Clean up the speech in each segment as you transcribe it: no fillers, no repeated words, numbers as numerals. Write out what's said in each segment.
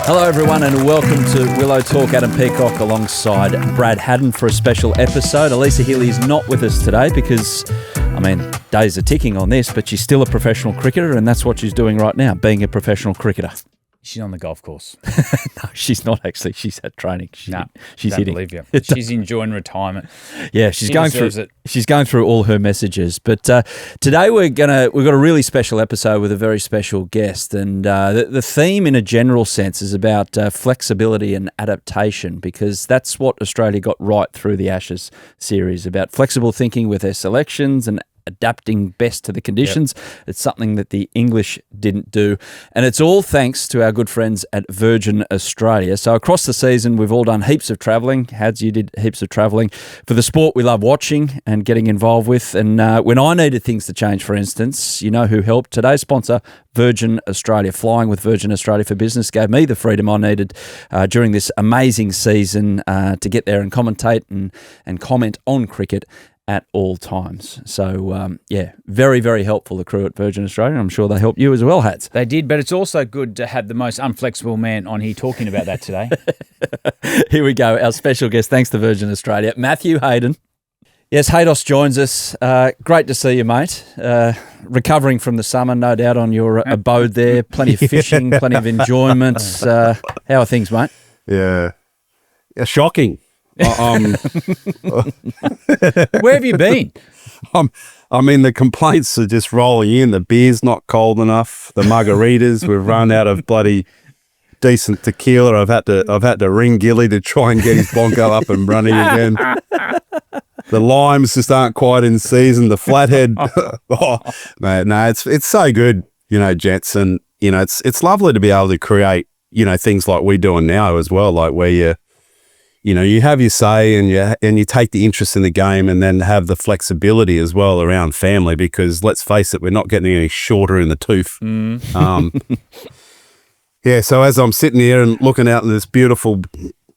Hello everyone and welcome to Willow Talk. Adam Peacock alongside Brad Haddin for a special episode. Elisa Healy is not with us today because, days are ticking on this, but she's still a professional cricketer and that's what she's doing right now, being a professional cricketer. She's on the golf course. No, she's not actually. She's at training. She's hitting. Believe you. She's enjoying retirement. Yeah, she's going through all her messages. But today we've got a really special episode with a very special guest, and the theme, in a general sense, is about flexibility and adaptation, because that's what Australia got right through the Ashes series, about flexible thinking with their selections and adapting best to the conditions. Yep. It's something that the English didn't do. And it's all thanks to our good friends at Virgin Australia. So across the season, we've all done heaps of travelling. Hads, you did heaps of travelling for the sport we love watching and getting involved with. And when I needed things to change, for instance, you know who helped? Today's sponsor, Virgin Australia. Flying with Virgin Australia for Business gave me the freedom I needed during this amazing season to get there and commentate and comment on cricket at all times. So, very, very helpful, the crew at Virgin Australia. I'm sure they helped you as well, Hats. They did, but it's also good to have the most unflexible man on here talking about that today. Here we go, our special guest, thanks to Virgin Australia, Matthew Hayden. Yes, Haydos joins us. Great to see you, mate. Recovering from the summer, no doubt, on your abode there. Plenty of fishing, plenty of enjoyment. How are things, mate? Yeah, shocking. Where have you been? The complaints are just rolling in. The beer's not cold enough. The margaritas, we've run out of bloody decent tequila. I've had to ring Gilly to try and get his Blanco up and running again. The limes just aren't quite in season. The flathead, it's so good, gents, and it's lovely to be able to create, things like we're doing now as well, like where you have your say and you take the interest in the game, and then have the flexibility as well around family, because let's face it, we're not getting any shorter in the tooth. So as I'm sitting here and looking out in this beautiful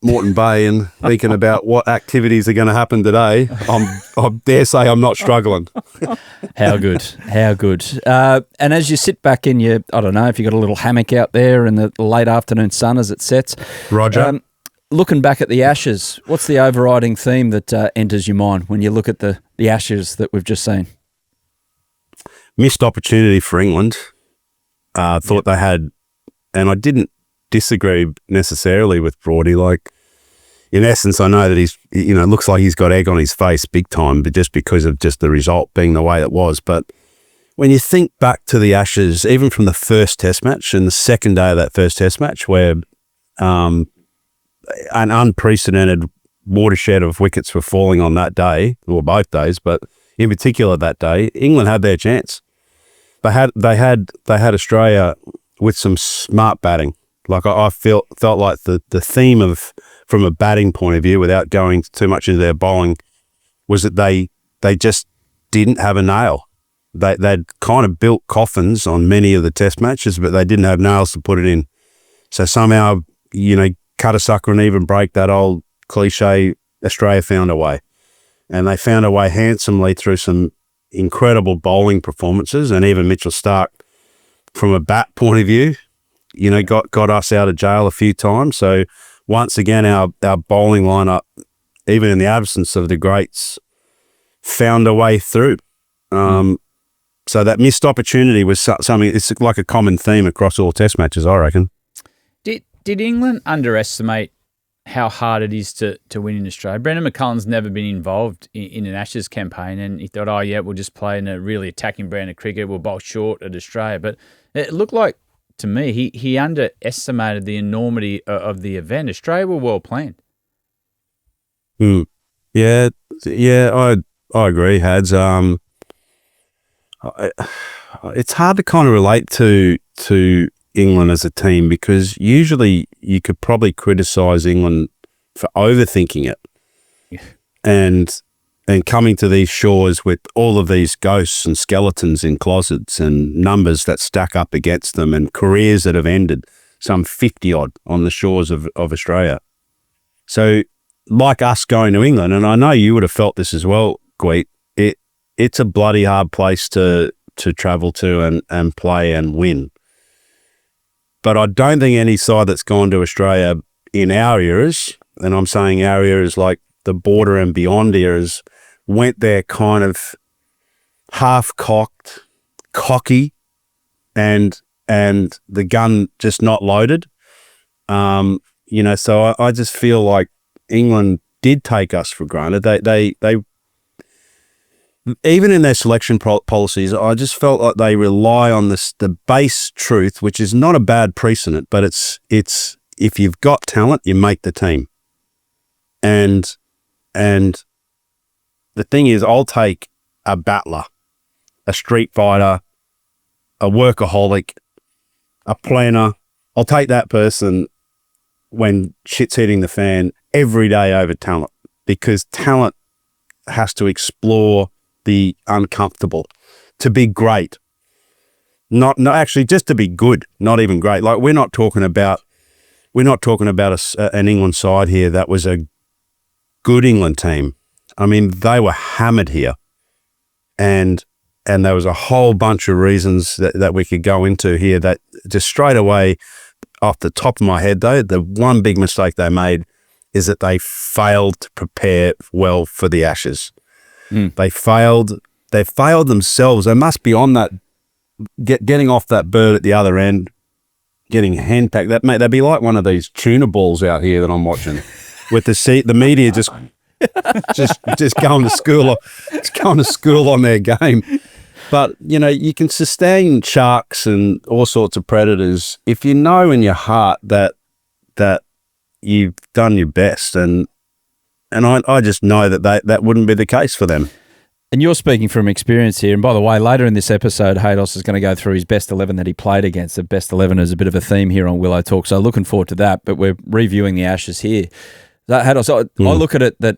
Moreton Bay and thinking about what activities are going to happen today, I dare say I'm not struggling. How good. And as you sit back in your, I don't know, if you've got a little hammock out there in the late afternoon sun as it sets. Roger. Looking back at the Ashes, what's the overriding theme that enters your mind when you look at the Ashes that we've just seen? Missed opportunity for England. Thought they had, and I didn't disagree necessarily with Broady. Like, in essence, I know that he's, looks like he's got egg on his face big time, but just because of just the result being the way it was. But when you think back to the Ashes, even from the first Test match and the second day of that first Test match, where an unprecedented watershed of wickets were falling on that day, or both days, but in particular that day, England had their chance. They had Australia with some smart batting. Like I felt like the theme of, from a batting point of view, without going too much into their bowling, was that they just didn't have a nail. They'd kind of built coffins on many of the Test matches, but they didn't have nails to put it in. So somehow, cut a sucker and even break that old cliche, Australia found a way. And they found a way handsomely through some incredible bowling performances, and even Mitchell Starc, from a bat point of view, got us out of jail a few times. So once again, our bowling lineup, even in the absence of the greats, found a way through. So that missed opportunity was something, it's like a common theme across all Test matches, I reckon. Did England underestimate how hard it is to win in Australia? Brendan McCullum's never been involved in an Ashes campaign, and he thought, we'll just play in a really attacking brand of cricket. We'll bowl short at Australia. But it looked like, to me, he underestimated the enormity of the event. Australia were well planned. Yeah, I agree, Hads. It's hard to kind of relate to England as a team, because usually you could probably criticise England for overthinking it, and coming to these shores with all of these ghosts and skeletons in closets and numbers that stack up against them and careers that have ended, some 50 odd on the shores of Australia. So like us going to England, and I know you would have felt this as well, Gweet, it's a bloody hard place to travel to and play and win. But I don't think any side that's gone to Australia in our eras, and I'm saying our eras like the border and beyond eras, went there kind of half-cocked, cocky, and the gun just not loaded. So I just feel like England did take us for granted. They even in their selection policies, I just felt like they rely on the base truth, which is not a bad precedent, but it's if you've got talent, you make the team. And the thing is, I'll take a battler, a street fighter, a workaholic, a planner. I'll take that person when shit's hitting the fan every day over talent, because talent has to explore the uncomfortable to be great. Not actually just to be good, not even great. Like we're not talking about an England side here that was a good England team. I mean, they were hammered here, and there was a whole bunch of reasons that we could go into here that just straight away off the top of my head, though, the one big mistake they made is that they failed to prepare well for the Ashes. They failed themselves. They must be on that, getting off that bird at the other end, getting handpacked. That'd be like one of these tuna balls out here that I'm watching, with the media just going to school on their game. But you can sustain sharks and all sorts of predators if you know in your heart that you've done your best, and I just know that wouldn't be the case for them. And you're speaking from experience here. And by the way, later in this episode, Haydos is going to go through his best 11 that he played against. The best 11 is a bit of a theme here on Willow Talk, so looking forward to that. But we're reviewing the Ashes here. Haydos, I look at it that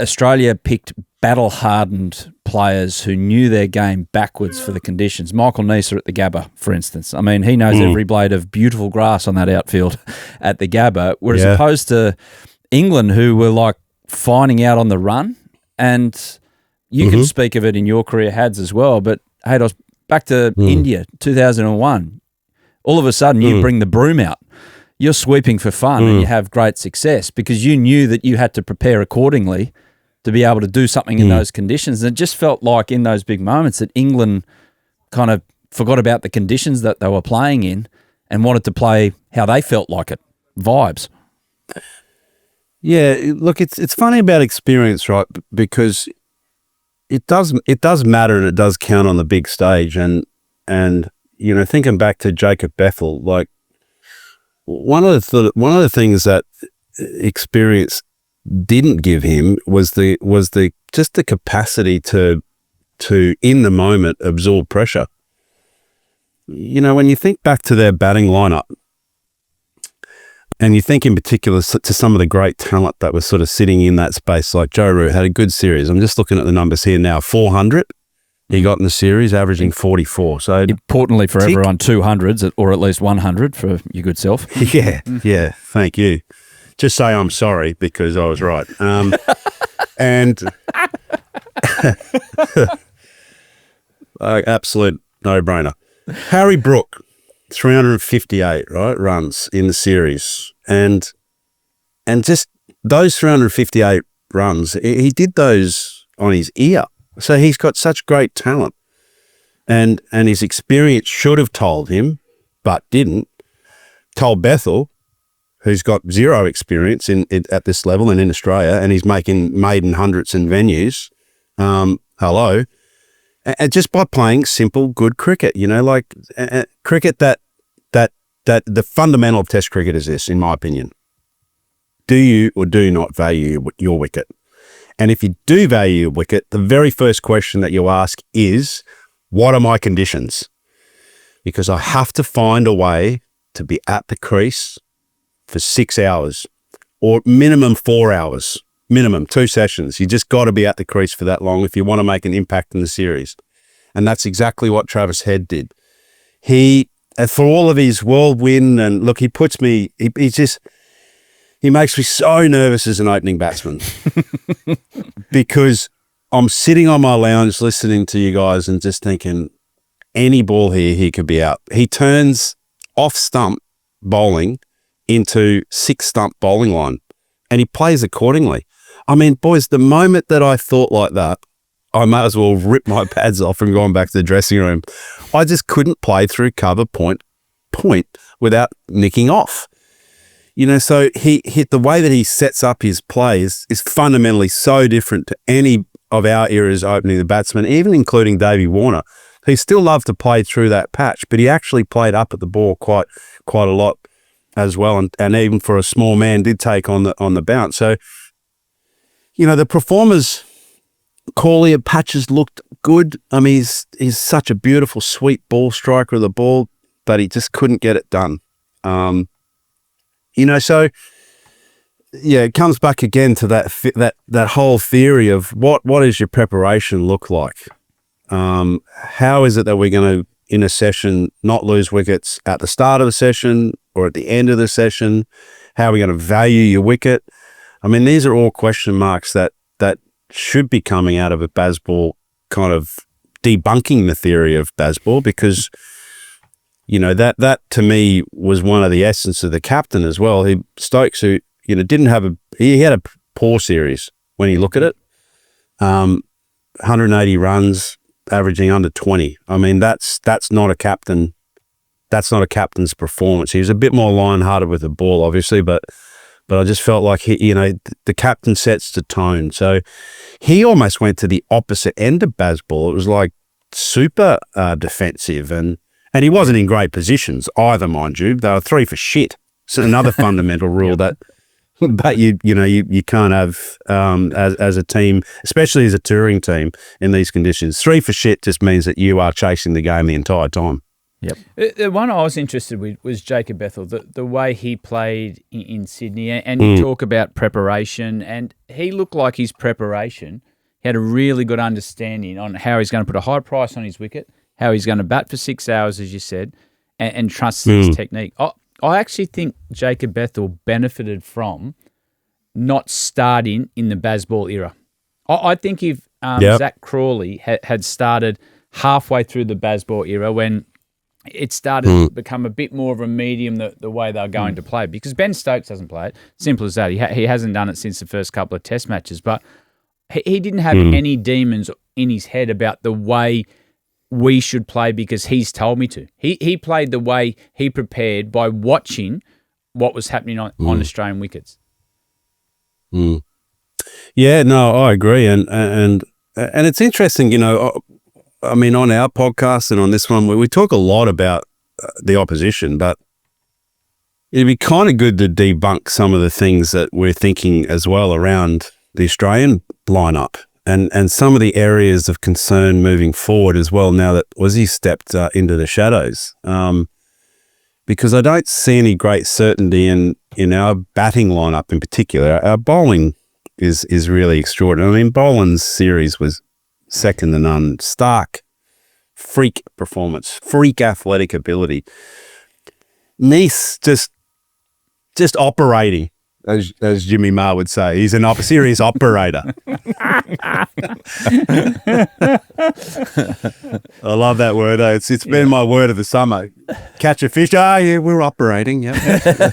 Australia picked battle-hardened players who knew their game backwards for the conditions. Michael Neser at the Gabba, for instance. I mean, he knows every blade of beautiful grass on that outfield at the Gabba, whereas opposed to England, who were like finding out on the run. And you can speak of it in your career, Hads, as well. But, Haydos, back to India, 2001. All of a sudden, you bring the broom out. You're sweeping for fun and you have great success because you knew that you had to prepare accordingly to be able to do something in those conditions. And it just felt like in those big moments that England kind of forgot about the conditions that they were playing in and wanted to play how they felt like it. Vibes. Yeah, look, it's funny about experience, right? Because it does matter and it does count on the big stage. And thinking back to Jacob Bethel, like one of the things that experience didn't give him was the capacity to in the moment absorb pressure. When you think back to their batting lineup, and you think in particular to some of the great talent that was sort of sitting in that space, like Joe Root had a good series. I'm just looking at the numbers here now. 400 he got in the series, averaging 44. So importantly for everyone, 200s or at least 100 for your good self. Yeah, thank you. Just say I'm sorry because I was right. And absolute no-brainer. Harry Brook, 358 runs in the series, and just those 358 runs, he did those on his ear. So he's got such great talent, and his experience should have told him, but didn't. Told Bethel, who's got zero experience at this level and in Australia, and he's making maiden hundreds in venues. Hello. And just by playing simple, good cricket, cricket that the fundamental of Test cricket is this, in my opinion. Do you or do you not value your wicket? And if you do value your wicket, the very first question that you ask is, what are my conditions? Because I have to find a way to be at the crease for 6 hours or minimum 4 hours, minimum 2 sessions. You just got to be at the crease for that long if you want to make an impact in the series. And that's exactly what Travis Head did. He, for all of his whirlwind, and look, he makes me so nervous as an opening batsman because I'm sitting on my lounge listening to you guys and just thinking, any ball here, he could be out. He turns off stump bowling into 6-stump bowling line, and he plays accordingly. I mean, boys, the moment that I thought like that, I may as well rip my pads off and go back to the dressing room. I just couldn't play through cover point without nicking off. You know, so he hit the way that he sets up his plays is fundamentally so different to any of our eras opening the batsman, even including Davey Warner. He still loved to play through that patch, but he actually played up at the ball quite a lot as well, and even for a small man did take on the bounce. So, you know, the performers, Corley patches looked good. I mean, he's such a beautiful, sweet ball striker of the ball, but he just couldn't get it done. You know, so yeah, it comes back again to that whole theory of what does your preparation look like? How is it that we're going to, in a session, not lose wickets at the start of the session or at the end of the session? How are we going to value your wicket? I mean, these are all question marks that should be coming out of a Bazball, kind of debunking the theory of Bazball, because, you know, that to me was one of the essence of the captain as well. Stokes, who, you know, he had a poor series when you look at it. 180 runs, averaging under 20. I mean, that's not a captain. That's not a captain's performance. He was a bit more lion-hearted with the ball, obviously, but I just felt like the captain sets the tone. So he almost went to the opposite end of Bazball. It was like super defensive, and he wasn't in great positions either, mind you. They were 3 for shit. So another fundamental rule that you can't have as a team, especially as a touring team in these conditions. 3 for shit just means that you are chasing the game the entire time. Yep. The one I was interested with was Jacob Bethel, the way he played in Sydney, and you talk about preparation, and he looked like his preparation. He had a really good understanding on how he's going to put a high price on his wicket, how he's going to bat for 6 hours, as you said, and trust his technique. I actually think Jacob Bethel benefited from not starting in the Bazball era. I think if Zach Crawley had started halfway through the Bazball era, when it started to become a bit more of a medium the way they're going to play, because Ben Stokes doesn't play it. Simple as that. He hasn't done it since the first couple of test matches, but he didn't have any demons in his head about the way we should play because he's told me to. He played the way he prepared by watching what was happening on Australian wickets. Yeah, no, I agree. And it's interesting, you know, I mean, on our podcast and on this one, we talk a lot about the opposition, but it'd be kind of good to debunk some of the things that we're thinking as well around the Australian lineup and some of the areas of concern moving forward as well now that Aussie stepped into the shadows. Because I don't see any great certainty in our batting lineup in particular. Our bowling is really extraordinary. I mean, Boland's series was second to none. Stark, freak performance, freak athletic ability. Neath just operating, as Jimmy Marr would say. He's a serious operator. I love that word. It's been my word of the summer. Catch a fish. Yeah, we're operating. Yeah.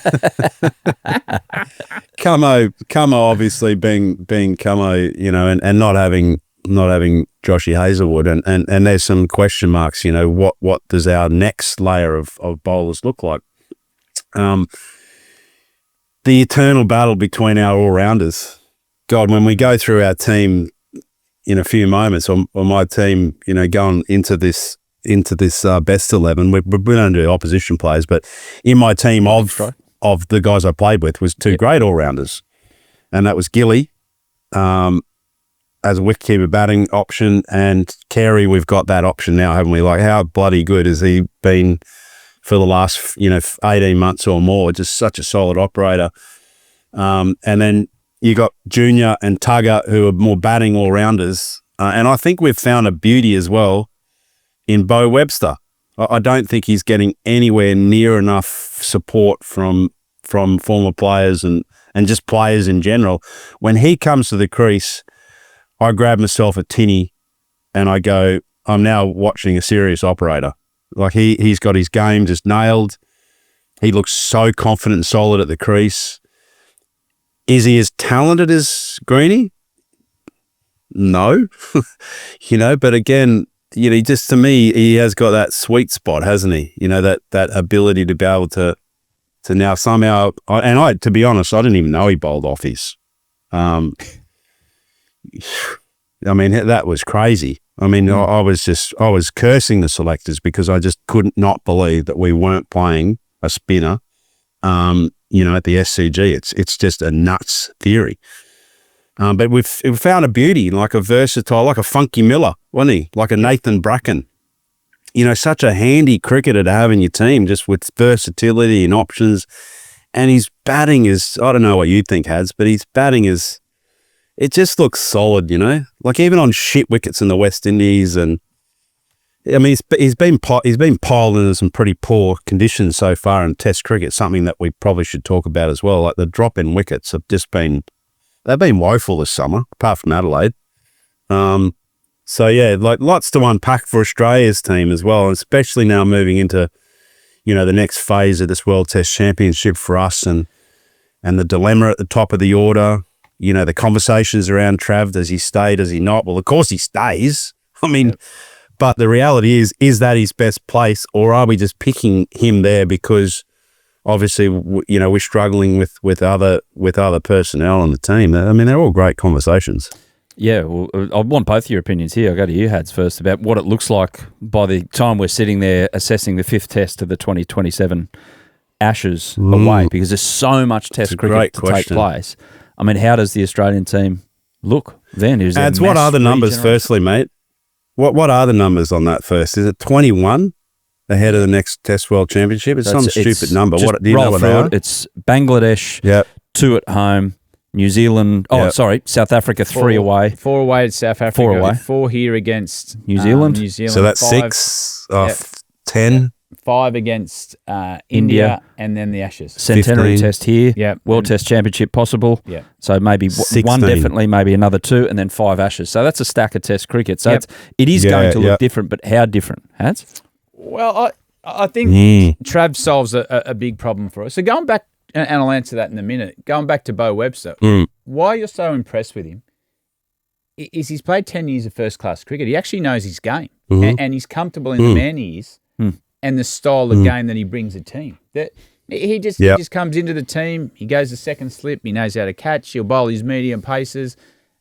Camo obviously being Camo, you know, and not having Joshy Hazelwood, and there's some question marks, you know, what does our next layer of bowlers look like? The eternal battle between our all-rounders. God, when we go through our team in a few moments, or my team, you know, going into this best 11, we're going to do opposition players, but in my team of the guys I played with was two great all-rounders, and that was Gilly, as a wicketkeeper batting option, and Carey, we've got that option now, haven't we? Like, how bloody good has he been for the last, 18 months or more? Just such a solid operator. And then you got Junior and Tugger, who are more batting all-rounders. And I think we've found a beauty as well in Bo Webster. I don't think he's getting anywhere near enough support from former players and just players in general. When he comes to the crease, I grab myself a tinny and I go, I'm now watching a serious operator. Like he's got his game just nailed. He looks so confident and solid at the crease. Is he as talented as Greenie? No. But again, just to me, he has got that sweet spot, hasn't he? That ability to be able to now somehow, to be honest, I didn't even know he bowled offies. That was crazy. I was cursing the selectors because I just couldn't not believe that we weren't playing a spinner, at the SCG. It's just a nuts theory. But we've found a beauty, like a versatile, like a Funky Miller, wasn't he? Like a Nathan Bracken. Such a handy cricketer to have in your team, just with versatility and options. And his batting is, I don't know what you think, Hads, but his batting is, it just looks solid, like even on shit wickets in the West Indies. And he's been piled into some pretty poor conditions so far in Test cricket, something that we probably should talk about as well. Like the drop in wickets have just been, they've been woeful this summer, apart from Adelaide. So yeah, like lots to unpack for Australia's team as well, especially now moving into, the next phase of this World Test Championship for us, and the dilemma at the top of the order. The conversations around Trav, does he stay, does he not? Well, of course he stays. But the reality is that his best place, or are we just picking him there because obviously, we're struggling with other personnel on the team? They're all great conversations. Yeah, well, I want both of your opinions here. I'll go to you, Hads, first, about what it looks like by the time we're sitting there assessing the fifth test of the 2027 Ashes away, because there's so much Test cricket to take place. How does the Australian team look then? Ads, what are the numbers, firstly, mate? What are the numbers on that first? Is it 21 ahead of the next Test World Championship? It's some stupid number. What do you know what they are? It's Bangladesh, 2 at home. New Zealand, South Africa 3 away. 4 away at South Africa. 4 away. 4 here against New Zealand. So that's 6 off 10. 5 against India, and then the Ashes. Centenary 15. Test here. World Test Championship possible. Yeah. So maybe 1 definitely, maybe another 2, and then 5 Ashes. So that's a stack of Test cricket. So it is going to look different, but how different, Hads? Well, I think Trav solves a big problem for us. So going back, and I'll answer that in a minute, going back to Bo Webster, why you're so impressed with him is he's played 10 years of first-class cricket. He actually knows his game, and he's comfortable in the man he is and the style of game that he brings a team. He just comes into the team, he goes the second slip, he knows how to catch, he'll bowl his medium paces,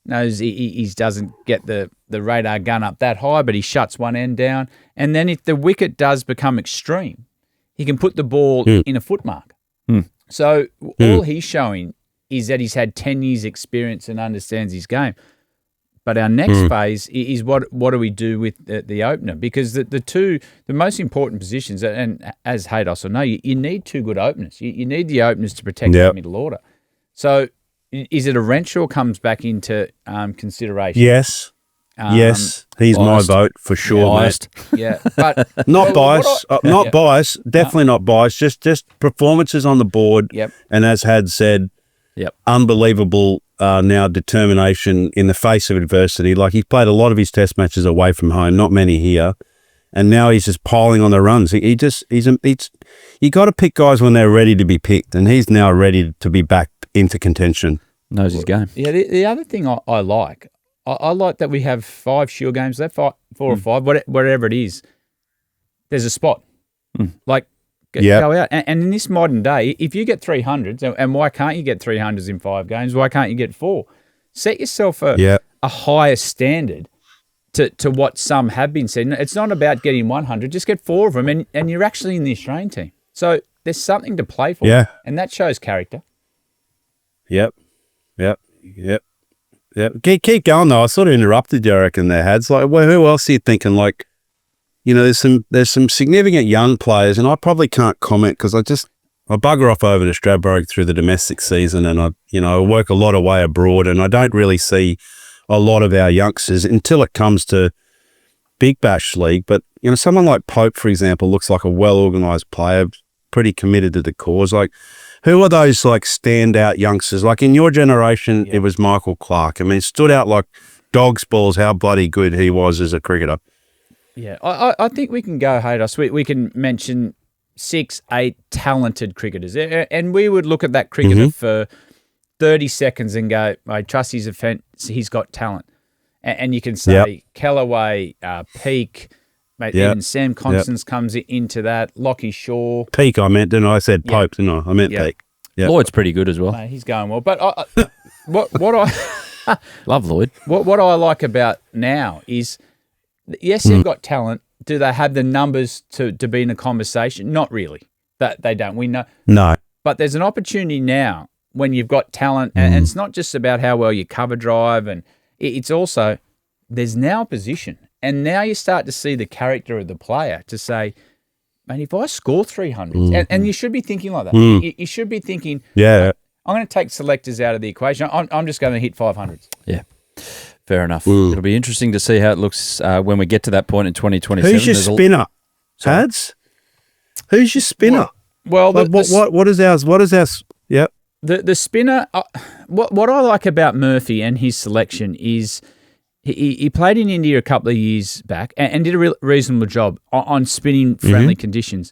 knows he doesn't get the radar gun up that high, but he shuts one end down. And then if the wicket does become extreme, he can put the ball in a foot mark. So all he's showing is that he's had 10 years experience and understands his game. But our next phase is what do we do with the opener? Because the most important positions, and as Haydos will know, you need 2 good openers. You need the openers to protect the middle order. So is it a Renshaw comes back into consideration? Yes. Yes, he's biased. My vote for sure, biased. mate. Yeah, but not biased, biased. Definitely not biased. Just performances on the board. Yep. And as Had said, unbelievable now determination in the face of adversity. Like he's played a lot of his Test matches away from home, not many here, and now he's just piling on the runs. You got to pick guys when they're ready to be picked, and he's now ready to be back into contention. Knows his game. Yeah. The other thing I like. I like that we have 5 Shield games left, 4 or 5, whatever it is. There's a spot. Go out. And in this modern day, if you get 300s, and why can't you get 300s in 5 games? Why can't you get 4? Set yourself a higher standard to what some have been said. It's not about getting 100, just get 4 of them, and you're actually in the Australian team. So there's something to play for, and that shows character. Yep. Keep going though. I sort of interrupted you, I reckon, there, Hads. Like, well, who else are you thinking? Like, there's some significant young players, and I probably can't comment because I bugger off over to Stradbroke through the domestic season, and I work a lot away abroad, and I don't really see a lot of our youngsters until it comes to Big Bash League. But someone like Pope, for example, looks like a well-organised player, pretty committed to the cause. Like, who are those like standout youngsters? Like in your generation, it was Michael Clark. Stood out like dog's balls how bloody good he was as a cricketer. Yeah, I think we can go, Haydos. We can mention 6, 8 talented cricketers. And we would look at that cricketer for 30 seconds and go, I trust his offence, he's got talent. And you can say Kellaway, Peak, mate, even Sam Constance comes into that, Lockie Shaw. Peak I meant, didn't I? I said Pope, didn't I? I meant Peak. Yep. Lloyd's pretty good as well. Mate, he's going well. But what I love Lloyd. What I like about now is, yes, they've got talent. Do they have the numbers to be in a conversation? Not really. That they don't. We know. No. But there's an opportunity now when you've got talent, and it's not just about how well you cover drive, and it's also there's now a position, and now you start to see the character of the player to say, man, if I score 300, and you should be thinking like that. You should be thinking, I'm going to take selectors out of the equation. I'm just going to hit 500s. Yeah. Fair enough. It'll be interesting to see how it looks when we get to that point in 2027. Who's your spinner, Hads? Who's your spinner? Well, what is ours? What is ours? Yep. The spinner. What I like about Murphy and his selection is he played in India a couple of years back and did a reasonable job on spinning friendly conditions.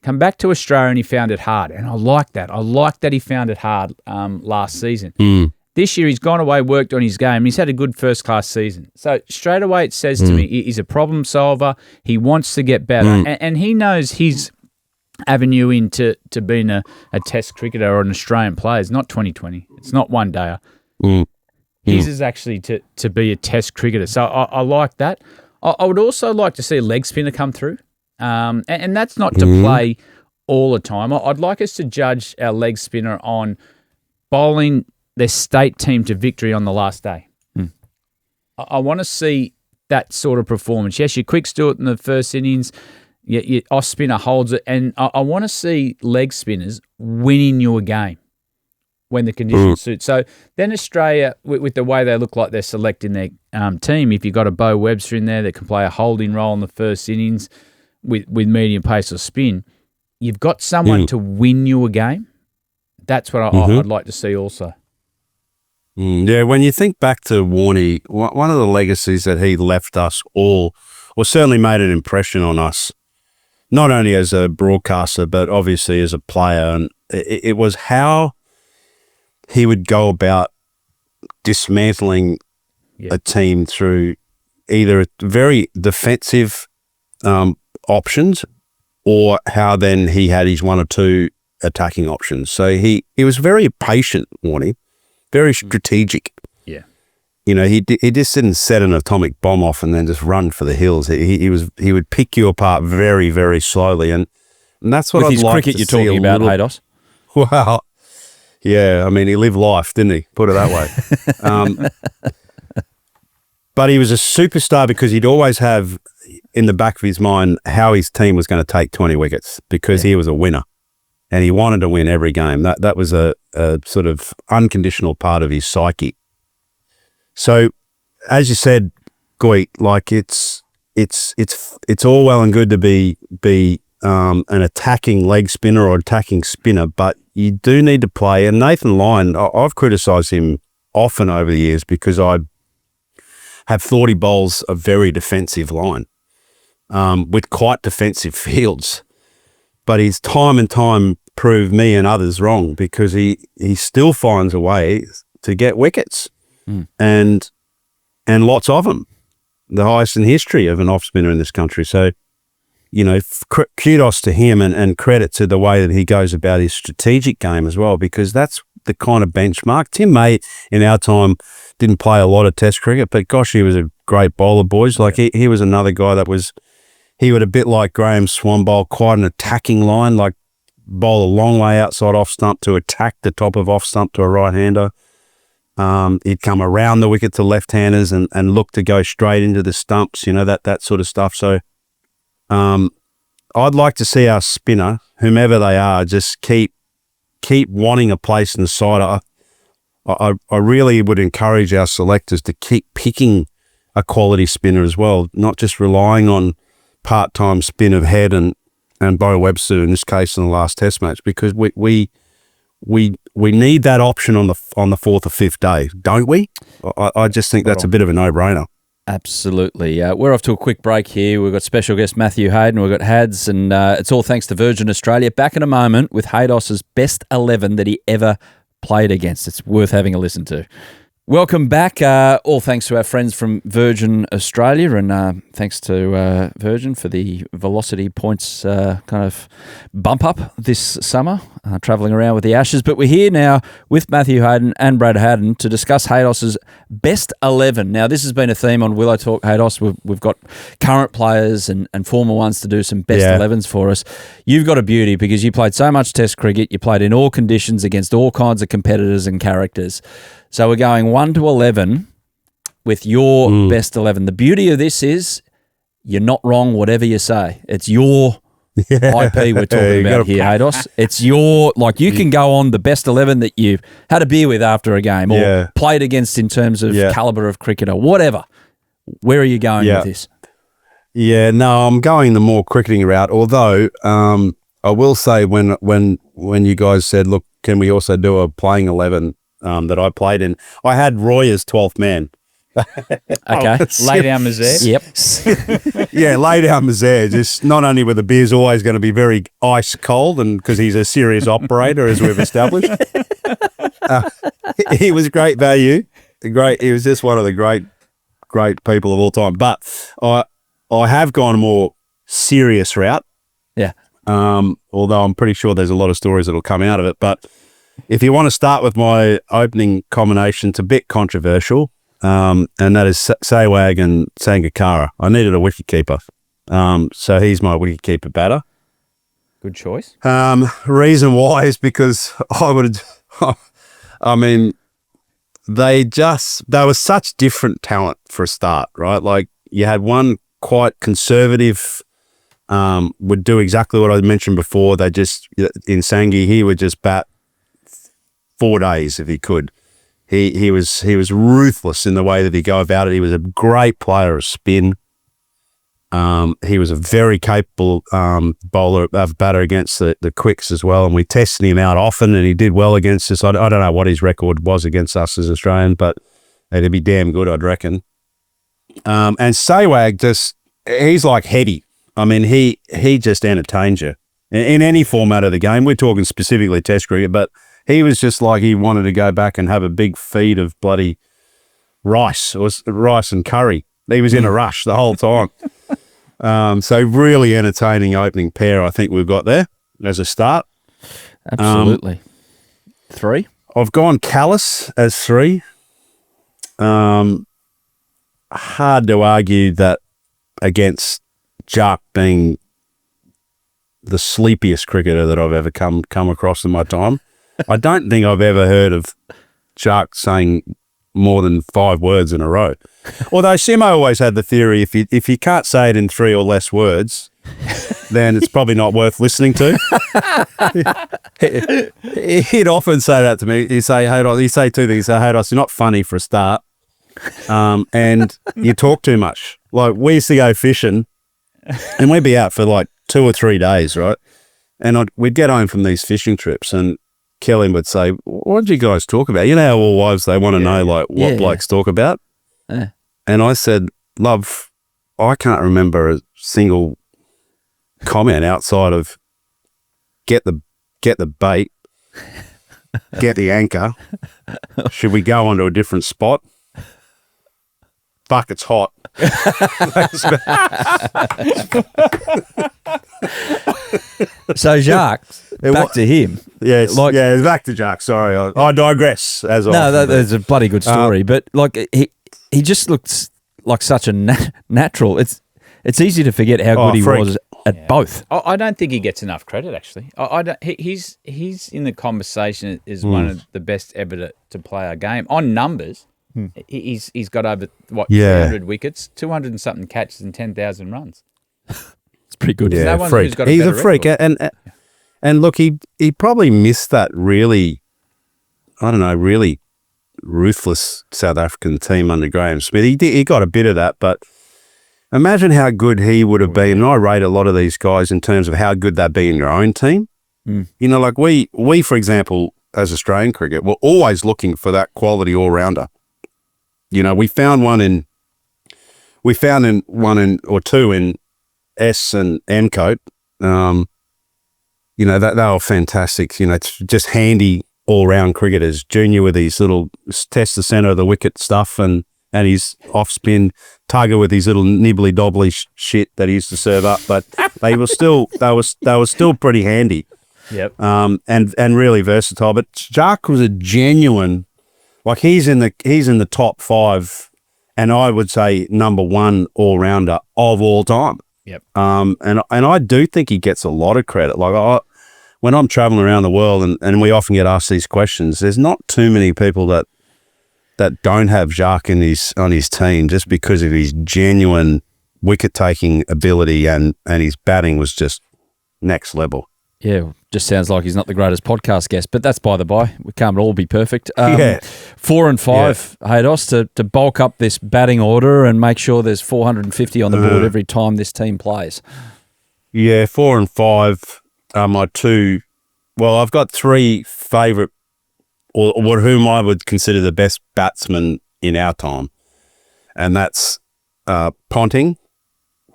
Come back to Australia and he found it hard, and I like that. I like that he found it hard last season. This year he's gone away, worked on his game. He's had a good first-class season. So straight away it says to me he's a problem solver. He wants to get better. And he knows his avenue into being a test cricketer or an Australian player is not 2020. It's not one-dayer. His is actually to be a test cricketer. So I like that. I would also like to see a leg spinner come through. And that's not to play all the time. I'd like us to judge our leg spinner on bowling their state team to victory on the last day. I want to see that sort of performance. Yes, your quick Stuart in the first innings, your off spinner holds it, and I want to see leg spinners winning you a game when the conditions suit. So then Australia, with the way they look like they're selecting their team, if you've got a Bo Webster in there that can play a holding role in the first innings with medium pace or spin, you've got someone to win you a game. That's what I'd like to see also. Yeah, when you think back to Warnie, one of the legacies that he left us all, or certainly made an impression on us, not only as a broadcaster, but obviously as a player, and it was how he would go about dismantling a team through either very defensive options or how then he had his one or two attacking options. So he was very patient, Warnie. Very strategic. Yeah. You know, he just didn't set an atomic bomb off and then just run for the hills. He would pick you apart very, very slowly, and that's what I'd like to see. With his cricket you're talking about, Haydos. Well, yeah. I mean, he lived life, didn't he? Put it that way. But he was a superstar because he'd always have in the back of his mind how his team was going to take 20 wickets because he was a winner. And he wanted to win every game. That was a sort of unconditional part of his psyche. So, as you said, Goy, like it's all well and good to be an attacking leg spinner or attacking spinner, but you do need to play. And Nathan Lyon, I've criticised him often over the years because I have thought he bowls a very defensive line with quite defensive fields. But he's time and time proved me and others wrong because he still finds a way to get wickets and lots of them, the highest in history of an off spinner in this country. So, you know, kudos to him and credit to the way that he goes about his strategic game as well, because that's the kind of benchmark. Tim May in our time didn't play a lot of test cricket, but gosh, he was a great bowler, boys. Like he was another guy that was, he would a bit like Graham Swan bowl, quite an attacking line, like bowl a long way outside off stump to attack the top of off stump to a right-hander. He'd come around the wicket to left-handers and look to go straight into the stumps, you know, that sort of stuff. So I'd like to see our spinner, whomever they are, just keep wanting a place in the side. I really would encourage our selectors to keep picking a quality spinner as well, not just relying on part-time spin of Head and Bo Webster in this case in the last Test match, because we need that option on the fourth or fifth day, don't we? I just think that's a bit of a no-brainer. Absolutely. We're off to a quick break here. We've got special guest Matthew Hayden. We've got Hads, and it's all thanks to Virgin Australia. Back in a moment with Haydos' best 11 that he ever played against. It's worth having a listen to. Welcome back. All thanks to our friends from Virgin Australia, and thanks to Virgin for the Velocity points kind of bump up this summer, travelling around with the Ashes. But we're here now with Matthew Hayden and Brad Haddin to discuss Haydos' best 11. Now, this has been a theme on Willow Talk Haydos. We've got current players and former ones to do some best 11s for us. You've got a beauty because you played so much Test cricket. You played in all conditions against all kinds of competitors and characters. So we're going 1 to 11 with your best 11. The beauty of this is you're not wrong whatever you say. It's your IP we're talking about here, Haydos. It's your, like, you can go on the best 11 that you've had a beer with after a game or played against in terms of calibre of cricketer, whatever. Where are you going with this? Yeah, no, I'm going the more cricketing route, although I will say when you guys said, look, can we also do a playing 11 that I played in, I had Roy as 12th man. Okay. Lay down Mazair. Yep. Yeah, lay down Mazair. Just not only were the beers always going to be very ice cold, and because he's a serious operator, as we've established, he was great value. He was just one of the great people of all time. But I have gone a more serious route. Yeah. Although I'm pretty sure there's a lot of stories that'll come out of it. But if you want to start with my opening combination, it's a bit controversial, and that is Sehwag and Sangakkara. I needed a wicketkeeper, so he's my wicketkeeper batter. Good choice. Reason why is because I mean, they were such different talent for a start, right? Like, you had one quite conservative, would do exactly what I mentioned before. They just, in Sangi, he would just bat 4 days if he could. He was ruthless in the way that he go about it. He was a great player of spin. He was a very capable batter against the quicks as well, and we tested him out often, and he did well against us. I don't know what his record was against us as Australian, but it'd be damn good, I'd reckon. And Sehwag he's like Hetty. I mean, he just entertains you in any format of the game. We're talking specifically Test cricket, but he was just like he wanted to go back and have a big feed of bloody rice and curry. He was in a rush the whole time. So really entertaining opening pair I think we've got there as a start. Absolutely. 3? I've gone Kallis as 3. Hard to argue that against Jark being the sleepiest cricketer that I've ever come across in my time. I don't think I've ever heard of Jark saying more than 5 words in a row. Although Simo always had the theory, if you can't say it in 3 or less words, then it's probably not worth listening to. He'd often say that to me. He'd say 2 things. He'd say, Haydos, you're not funny for a start, and you talk too much. Like, we used to go fishing, and we'd be out for like 2 or 3 days, right? And we'd get home from these fishing trips, and Kelly would say, what did you guys talk about? You know how all wives, they want to know like what blokes talk about? Yeah. And I said, love, I can't remember a single comment outside of get the bait, get the anchor. Should we go onto a different spot? Fuck, it's hot. So Jacques, back to him. Yes, back to Jacques. Sorry, I digress. That's a bloody good story. But like he just looks like such a natural. It's easy to forget how good he was at both. I don't think he gets enough credit, actually. He's in the conversation as one of the best ever to play a game on numbers. He's got over 300 wickets, 200 and something catches, and 10,000 runs. It's pretty good. Yeah, no freak. He's a freak, and look, he probably missed that really, I don't know, really ruthless South African team under Graham Smith. He got a bit of that, but imagine how good he would have been. And I rate a lot of these guys in terms of how good they'd be in your own team. You know, like we for example, as Australian cricket, we're always looking for that quality all rounder. You know, we found one in we found in one or two in S and N coat. You know, that they were fantastic. You know, it's just handy all-round cricketers. Junior with his little test the centre of the wicket stuff and his off-spin. Tugger with his little nibbly-dobbly shit that he used to serve up. But they were still pretty handy. Yep. And really versatile. But Jark was a genuine, like he's in the top 5, and I would say number 1 all-rounder of all time. Yep. And I do think he gets a lot of credit. Like when I'm traveling around the world and we often get asked these questions, there's not too many people that don't have Jacques on his team just because of his genuine wicket-taking ability and his batting was just next level. Yeah, just sounds like he's not the greatest podcast guest, but that's by the by. We can't all be perfect. 4 and 5, Haydos, to bulk up this batting order and make sure there's 450 on the board every time this team plays. Yeah, 4 and 5 are my two. Well, I've got 3 favourite, or whom I would consider the best batsmen in our time, and that's Ponting,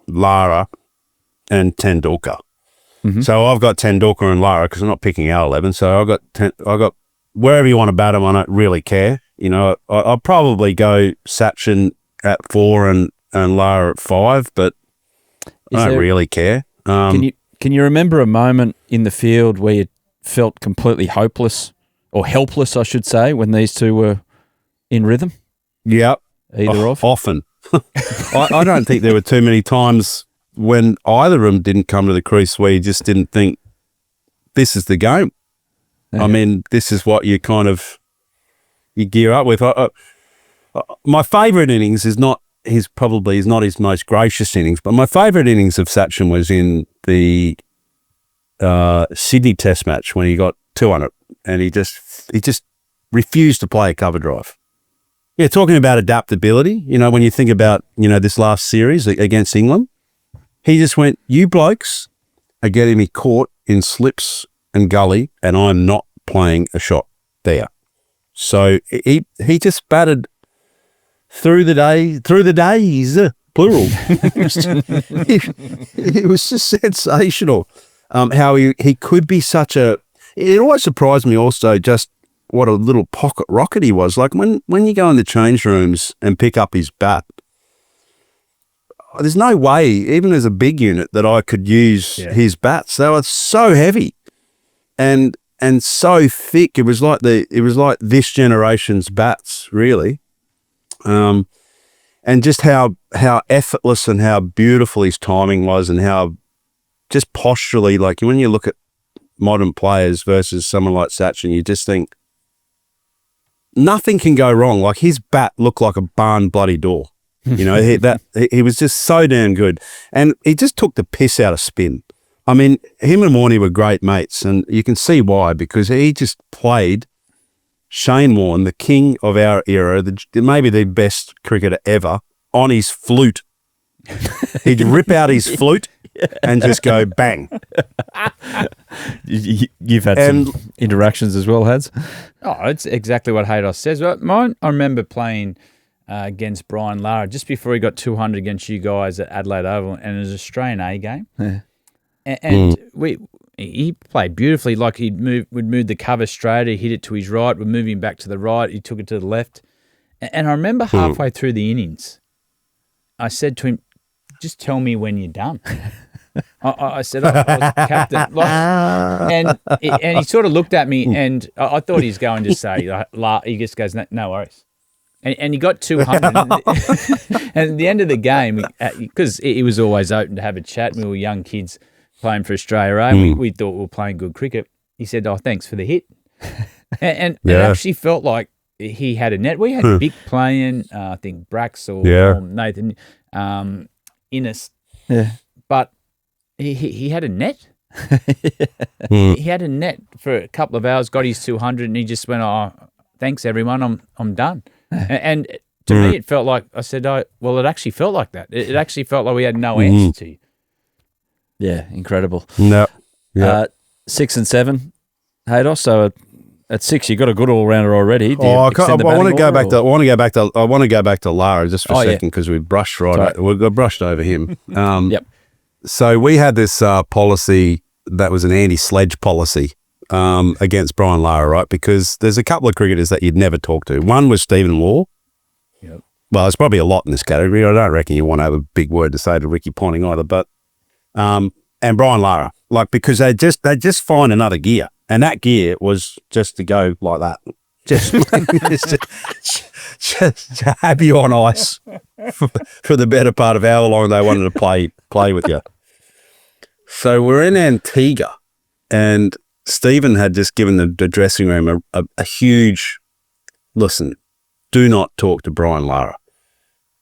Lara, and Tendulkar. Mm-hmm. So I've got Tendulkar and Lara because I'm not picking our 11. So I got wherever you want to bat them. I don't really care. You know, I'll probably go Sachin at 4 and Lara at 5, but I don't really care. Can you remember a moment in the field where you felt completely hopeless or helpless, I should say, when these two were in rhythm? Yeah, either of often. I don't think there were too many times when either of them didn't come to the crease where you just didn't think, this is the game. Yeah. I mean, this is what you gear up with. My favourite innings is not his most gracious innings, but my favourite innings of Sachin was in the Sydney Test match when he got 200 and he just refused to play a cover drive. Yeah, talking about adaptability, you know, when you think about, you know, this last series against England, he just went, you blokes are getting me caught in slips and gully, and I'm not playing a shot there. So he just batted through the days, plural. It was just sensational how he could be such a... It always surprised me also just what a little pocket rocket he was. Like when you go in the change rooms and pick up his bat, there's no way, even as a big unit, that I could use his bats. They were so heavy and so thick. It was like this generation's bats, really. And just how effortless and how beautiful his timing was, and how just posturally, like when you look at modern players versus someone like Sachin, you just think nothing can go wrong. Like his bat looked like a barn bloody door. You know, he was just so damn good. And he just took the piss out of spin. I mean, him and Warney were great mates, and you can see why, because he just played Shane Warne, the king of our era, maybe the best cricketer ever, on his flute. He'd rip out his flute and just go bang. You've had some interactions as well, Hads? Oh, it's exactly what Haydos says. Mine, I remember playing against Brian Lara just before he got 200 against you guys at Adelaide Oval, and it was an Australian A game. Yeah. And he played beautifully. Like would move the cover straight, he'd hit it to his right, would move him back to the right, he took it to the left. And I remember halfway through the innings, I said to him, just tell me when you're done. I said, I was captain. And he sort of looked at me, and I thought he was going to say, he just goes, no worries. And he got 200. And at the end of the game, because he was always open to have a chat, we were young kids playing for Australia, and we thought we were playing good cricket. He said, thanks for the hit. And it actually felt like he had a net. We had Vic playing, I think Brax or Nathan Innes. Yeah. But he had a net. He had a net for a couple of hours, got his 200, and he just went, thanks everyone, I'm done. And to me, it felt like, I said, it actually felt like that. It actually felt like we had no answer to you. Yeah, incredible. No. Yeah. 6 and 7, Haydos, so At 6, you got a good all rounder already. Do you I extend the want to batting go order, back or- to. I want to go back to Lara just for a second because we brushed we got brushed over him. Yep. So we had this policy that was an anti-sledge policy against Brian Lara, right? Because there's a couple of cricketers that you'd never talk to. One was Stephen Waugh. Yep. Well, there's probably a lot in this category. I don't reckon you want to have a big word to say to Ricky Ponting either, but and Brian Lara, like, because they just find another gear, and that gear was just to go like that, just to have you on ice for the better part of how long they wanted to play with you. So we're in Antigua, and Stephen had just given the dressing room a huge, listen, do not talk to Brian Lara.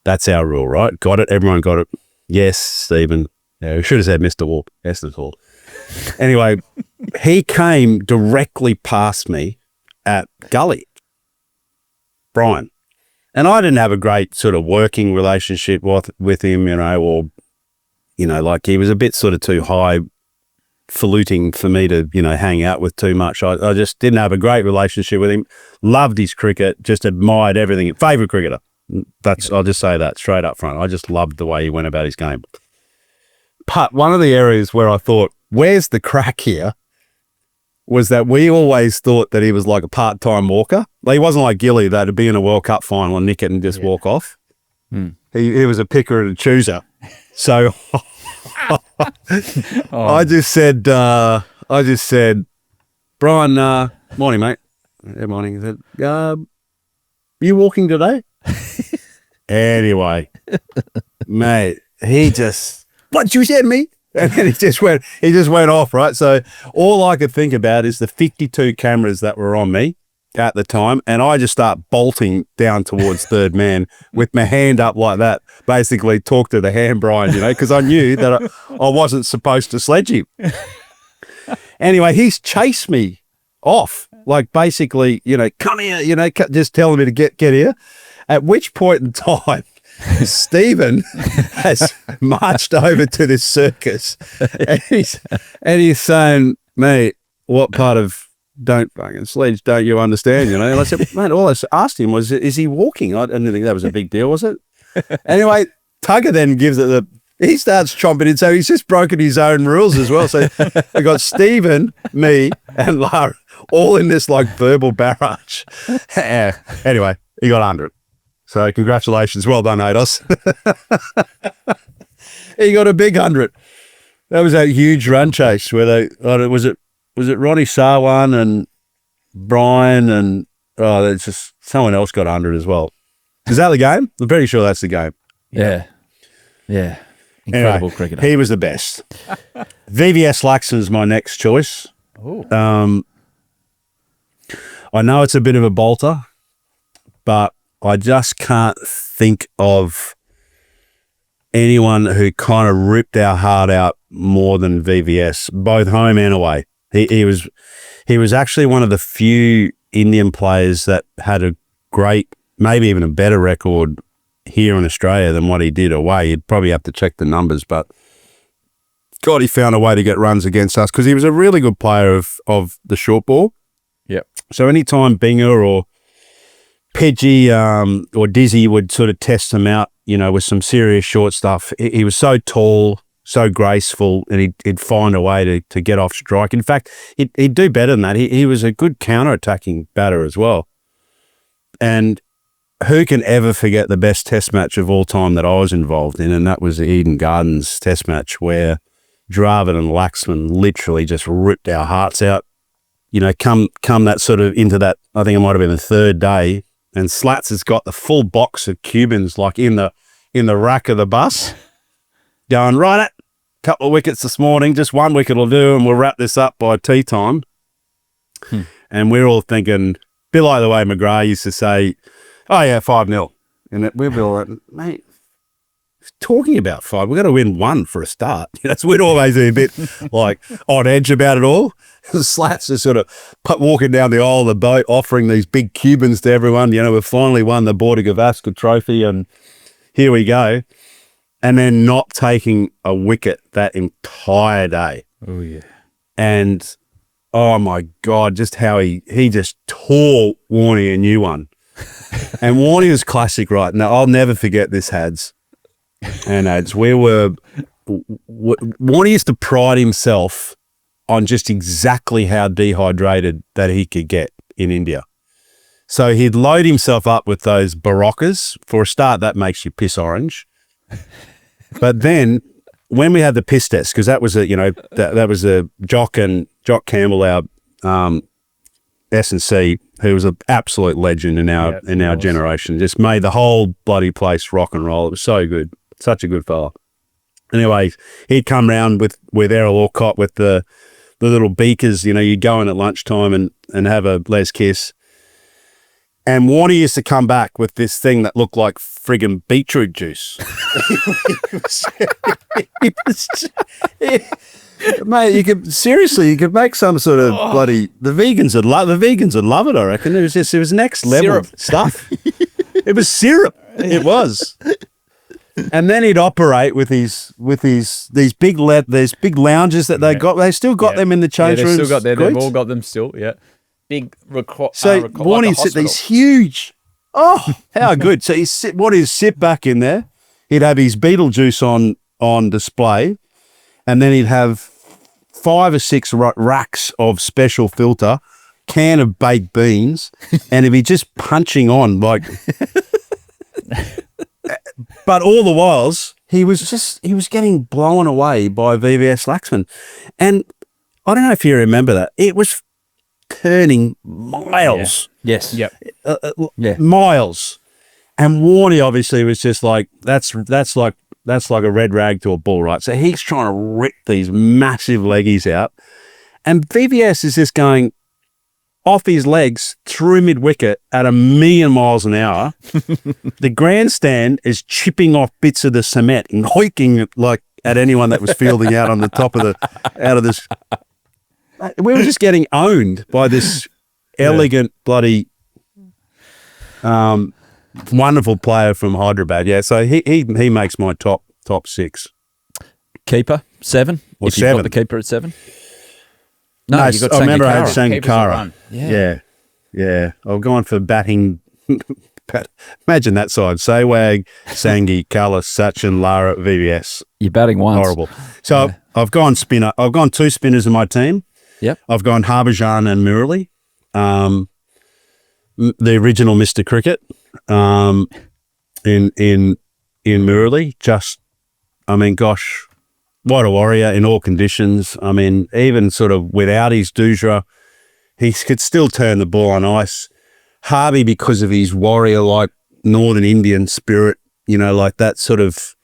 That's our rule, right? Got it? Everyone got it? Yes, Stephen. Yeah, we should have said Mr. Walk. Yes, that's all. Anyway, he came directly past me at Gully, Brian. And I didn't have a great sort of working relationship with him, or, like he was a bit sort of too highfalutin for me to, hang out with too much. I just didn't have a great relationship with him. Loved his cricket, just admired everything. Favourite cricketer. I'll just say that straight up front. I just loved the way he went about his game. But one of the areas where I thought, where's the crack here, was that we always thought that he was like a part-time walker. Like, he wasn't like Gilly that'd be in a World Cup final and nick it and just walk off. He was a picker and a chooser. So I just said, Brian, morning, mate. Yeah, morning. He said, you walking today? Anyway, mate, he just, what you said me? And then he just went off, right? So all I could think about is the 52 cameras that were on me at the time, and I just start bolting down towards third man with my hand up like that, basically talk to the hand, Brian, because I knew that I wasn't supposed to sledge him. Anyway, he's chased me off, like basically, come here, just telling me to get here. At which point in time, Stephen has marched over to this circus, and he's saying, mate, what part of don't fucking sledge don't you understand, And I said, mate, all I asked him was, is he walking? I didn't think that was a big deal, was it? Anyway, Tugger then gives it he starts chomping in, so he's just broken his own rules as well. So we got Stephen, me, and Lara all in this like verbal barrage. Anyway, he got under it. So congratulations. Well done, Haydos. He got a big 100. That was a huge run chase where was it Ronnie Sarwan and Brian and there's just someone else got 100 as well. Is that the game? I'm pretty sure that's the game. Yeah. Incredible cricketer. He was the best. VVS Laxton's my next choice. I know it's a bit of a bolter, but I just can't think of anyone who kind of ripped our heart out more than VVS, both home and away. He was actually one of the few Indian players that had a great, maybe even a better record here in Australia than what he did away. You'd probably have to check the numbers, but God, he found a way to get runs against us because he was a really good player of the short ball. Yep. So anytime Binger or Pidgey or Dizzy would sort of test him out, with some serious short stuff, he was so tall, so graceful, and he'd find a way to get off strike. In fact, he'd do better than that. He was a good counter-attacking batter as well. And who can ever forget the best test match of all time that I was involved in, and that was the Eden Gardens test match where Dravid and Laxman literally just ripped our hearts out. Come that sort of into that, I think it might have been the third day, and Slats has got the full box of Cubans like in the rack of the bus, going, right, couple of wickets this morning, just one wicket will do, and we'll wrap this up by tea time. And we're all thinking, a bit like the way McGrath used to say, oh yeah, 5-0. And we'd be all like, mate, talking about 5, we've got to win 1 for a start. So we'd always be a bit like on edge about it all. Slats are sort of walking down the aisle of the boat, offering these big Cubans to everyone. We've finally won the Border Gavaskar trophy, and here we go. And then not taking a wicket that entire day. Oh, yeah. And oh my God, just how he just tore Warnie a new one. And Warnie was classic, right? Now, I'll never forget this, Hads and Ads. Warnie used to pride himself on just exactly how dehydrated that he could get in India. So he'd load himself up with those Barocas. For a start, that makes you piss orange. But then when we had the piss test, because that was that was a Jock Campbell, our S&C, who was an absolute legend in our generation, just made the whole bloody place rock and roll. It was so good. Such a good fella. Anyway, he'd come round with Errol Orcott with the little beakers, you'd go in at lunchtime and have a Les Kiss. And Warnie used to come back with this thing that looked like friggin' beetroot juice. Mate, you could make some sort of bloody, the vegans would love it, I reckon. It was next level stuff. It was syrup. It was. And then he'd operate with these big lounges that they got. They still got them in the change rooms. They still got them. They've all got them still. Yeah, big. So Warnie sit these huge. Oh, how good! So Warnie'd sit back in there. He'd have his Beetlejuice on display, and then he'd have 5 or 6 racks of special filter, can of baked beans, and he'd be just punching on like. But all the whiles, he was getting blown away by VVS Laxman. And I don't know if you remember that. It was turning miles. Yeah. Yes. Yep. Miles. And Warnie obviously was just like, that's like a red rag to a bull, right? So he's trying to rip these massive leggies out. And VVS is just going off his legs through mid-wicket at 1,000,000 miles an hour. The grandstand is chipping off bits of the cement and hoiking it like at anyone that was fielding out on the top of out of this. We were just getting owned by this elegant bloody wonderful player from Hyderabad. Yeah, so he makes my top 6. Keeper 7. Or if 7. You've got the keeper at 7. No, you got I remember I had Sangakkara. Sangakkara. Yeah. I've gone for batting. Imagine that side. Sehwag, Sangi, Kallis, Sachin, Lara, VVS. You're batting once. Horrible. So I've gone spinner. I've gone 2 spinners in my team. Yep. I've gone Harbhajan and Murali. The original Mr. Cricket in Murali. Just, I mean, gosh, what a warrior in all conditions. I mean, even sort of without his doojra, he could still turn the ball on ice. Harvey, because of his warrior-like Northern Indian spirit, like that sort of,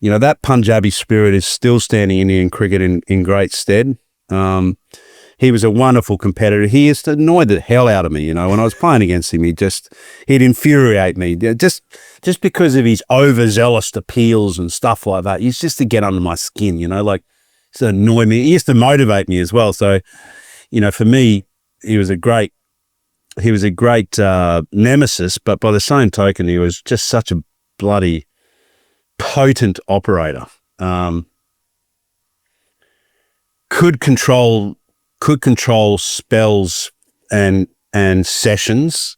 that Punjabi spirit is still standing Indian cricket in great stead. He was a wonderful competitor. He used to annoy the hell out of me, when I was playing against him. He'd infuriate me just because of his overzealous appeals and stuff like that. He used just to get under my skin, like to annoy me. He used to motivate me as well. So, for me, he was a great nemesis, but by the same token, he was just such a bloody potent operator. Could control spells and sessions,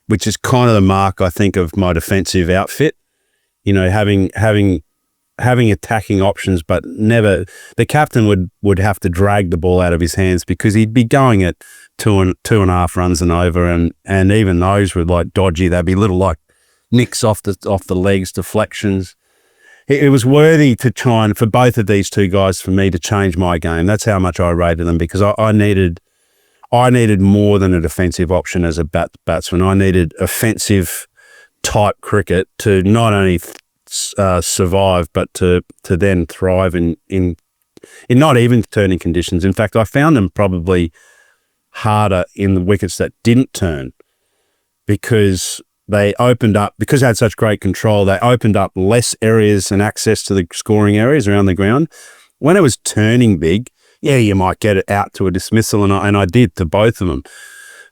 which is kind of the mark, I think, of my defensive outfit. Having attacking options, but never. The captain would have to drag the ball out of his hands because he'd be going at 2.5 runs and over, and even those were like dodgy. They'd be little like nicks off the legs, deflections. It was worthy to try and for both of these two guys for me to change my game. That's how much I rated them because I needed more than a defensive option as a batsman. I needed offensive type cricket to not only survive but to then thrive in not even turning conditions. In fact, I found them probably harder in the wickets that didn't turn because they opened up, because they had such great control, they opened up less areas and access to the scoring areas around the ground. When it was turning big, yeah, you might get it out to a dismissal, and I did to both of them.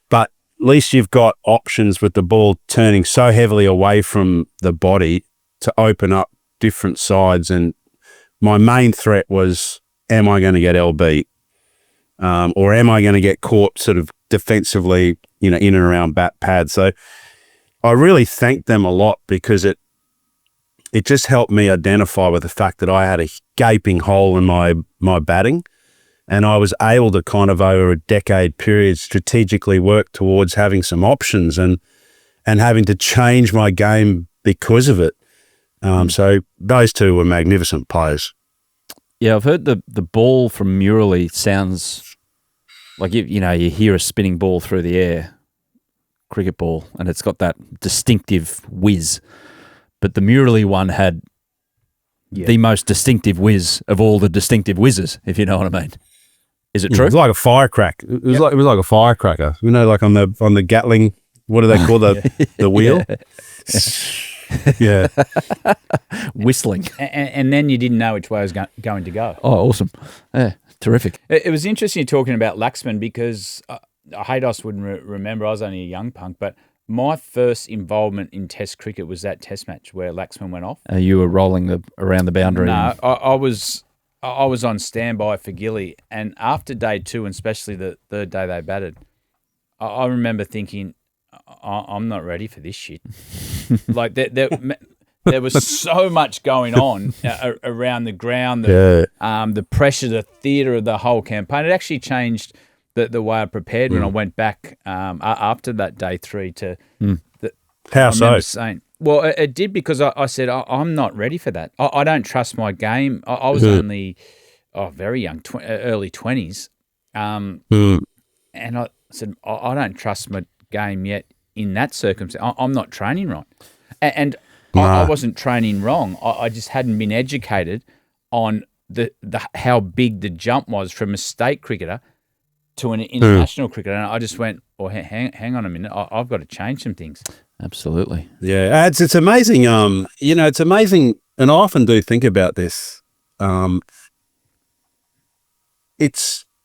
But at least you've got options with the ball turning so heavily away from the body to open up different sides. And my main threat was, am I going to get LB? or am I going to get caught sort of defensively, in and around bat pad? So I really thank them a lot, because it just helped me identify with the fact that I had a gaping hole in my batting, and I was able to kind of over a decade period strategically work towards having some options and having to change my game because of it. So those two were magnificent players. Yeah, I've heard the ball from Murali sounds like you hear a spinning ball through the air, cricket ball, and it's got that distinctive whiz. But the Murali one had the most distinctive whiz of all the distinctive whizzes, if you know what I mean. Is it true? It was like a firecracker. It was like a firecracker. Like on the Gatling. What do they call the wheel? Yeah. Whistling. And then you didn't know which way it was going to go. Oh, awesome. Yeah, terrific. It was interesting talking about Laxman, because Haydos wouldn't remember. I was only a young punk, but my first involvement in Test cricket was that Test match where Laxman went off. You were rolling around the boundary. No, I was on standby for Gilly, and after day 2, and especially the third day they batted, I remember thinking, I'm not ready for this shit. Like there was so much going on around the ground, the pressure, the theatre of the whole campaign. It actually changed the way I prepared when I went back after that day 3 to. How so? Saying, well, it did, because I said I'm not ready for that. I don't trust my game. I was only very young, early 20s, and I said I don't trust my game yet in that circumstance. I'm not training right, and I wasn't training wrong. I just hadn't been educated on the how big the jump was from a state cricketer to an international cricketer, and I just went, well, hang on a minute, I've got to change some things. Absolutely. Yeah, it's amazing. It's amazing, and I often do think about this.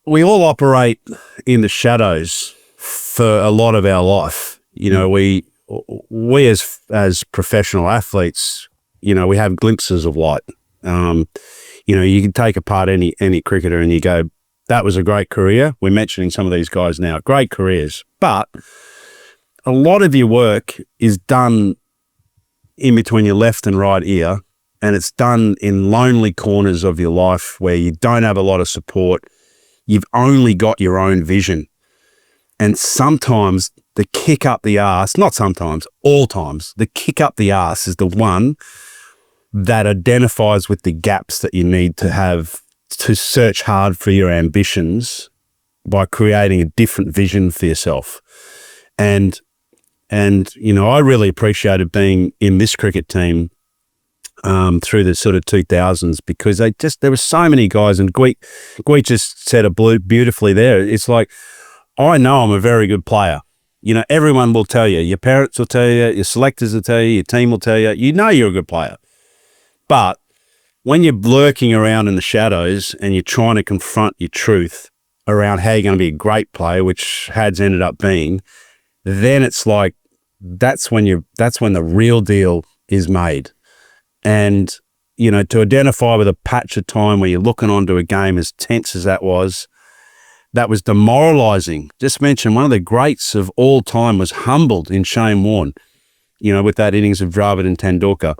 We all operate in the shadows for a lot of our life. We as professional athletes, we have glimpses of light. You can take apart any cricketer and you go, that was a great career. We're mentioning some of these guys now, great careers, but a lot of your work is done in between your left and right ear, and it's done in lonely corners of your life where you don't have a lot of support. You've only got your own vision. And sometimes the kick up the arse, not sometimes, all times, the kick up the arse is the one that identifies with the gaps that you need to have to search hard for your ambitions by creating a different vision for yourself. And I really appreciated being in this cricket team through the sort of 2000s, because there were so many guys, and Gui just said it beautifully there. It's like, I know I'm a very good player. Everyone will tell you, your parents will tell you, your selectors will tell you, your team will tell you, you're a good player. But when you're lurking around in the shadows and you're trying to confront your truth around how you're going to be a great player, which Hads ended up being, then it's like, that's when the real deal is made. And, to identify with a patch of time where you're looking onto a game as tense as that was demoralizing. Just mention one of the greats of all time was humbled in Shane Warne, with that innings of Dravid and Tendulkar.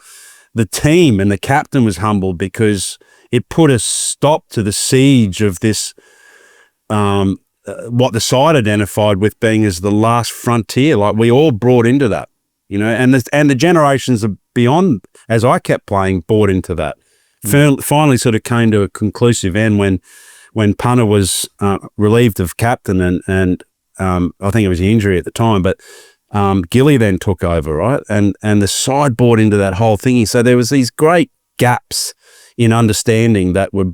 The team and the captain was humbled because it put a stop to the siege of this, what the side identified with being as the last frontier. Like, we all brought into that, and the generations beyond, as I kept playing, bought into that. Finally sort of came to a conclusive end when Punter was relieved of captain, and I think it was the injury at the time, but Gilly then took over, right? And the side bought into that whole thingy. So there was these great gaps in understanding that were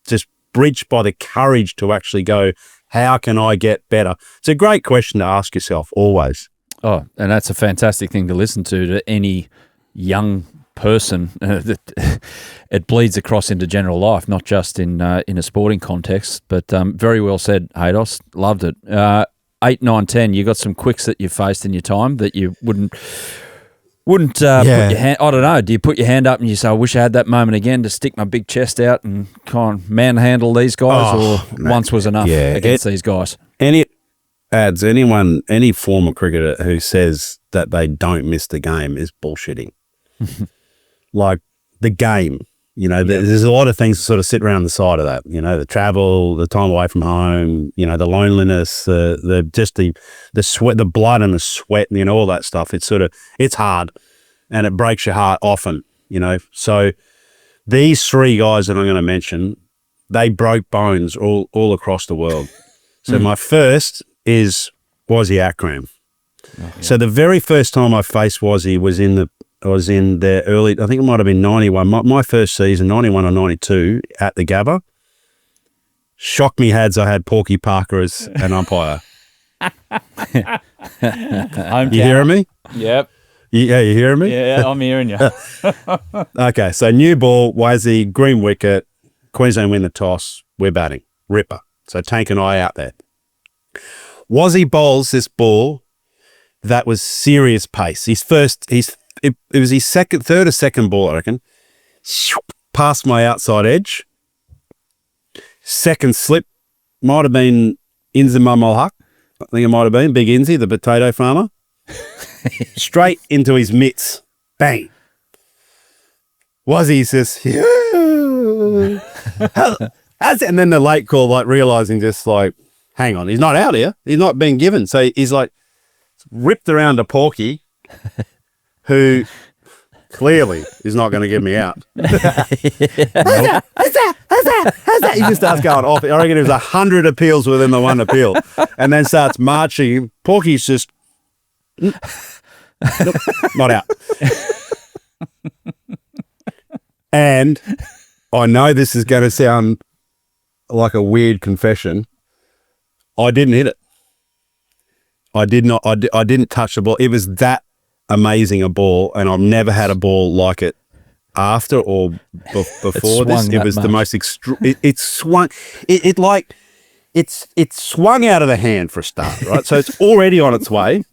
just bridged by the courage to actually go, how can I get better? It's a great question to ask yourself always. Oh, and that's a fantastic thing to listen to any young person. It bleeds across into general life, not just in a sporting context. But very well said, Haydos. Loved it. 8, 9, 10. You got some quicks that you faced in your time that you wouldn't Wouldn't put your hand, I don't know, do you put your hand up and you say, I wish I had that moment again to stick my big chest out and kind of manhandle these guys, or once was enough against these guys? Any former cricketer who says that they don't miss the game is bullshitting. Like the game, there's a lot of things that sort of sit around the side of that, the travel, the time away from home, the loneliness, the sweat, the blood and the sweat, all that stuff. It's hard and it breaks your heart often, So these three guys that I'm going to mention, they broke bones all across the world. So my first is Wazzy Akram. So the very first time I faced Wazzy was in the early, I think it might have been 91, my first season, 91 or 92 at the Gabba. Shocked me Hads, I had Porky Parker as an umpire. You hearing me? Yep. Yeah, you hearing me? Yeah, I'm hearing you. Okay, so new ball, Wazzy, green wicket, Queensland win the toss, we're batting. Ripper. So Tank and I out there. Wazzy bowls this ball that was serious pace. It was his third or second ball, I reckon. Past my outside edge. Second slip might have been Inzamam ul Haq. I think it might have been Big Inzi, the potato farmer. Straight into his mitts. Bang. Wazzy says, how's it? And then the late call, like realizing just like, hang on, he's not out here. He's not being given. So he's like ripped around a Porky who clearly is not going to give me out. How's that? He just starts going off. I reckon there's 100 appeals within the one appeal, and then starts marching. Porky's just nope, not out. And I know this is going to sound like a weird confession. I didn't hit it. I did not. I didn't touch the ball. It was that amazing a ball, and I've never had a ball like it after or before this. It was the most it swung. It swung out of the hand for a start, right? So it's already on its way,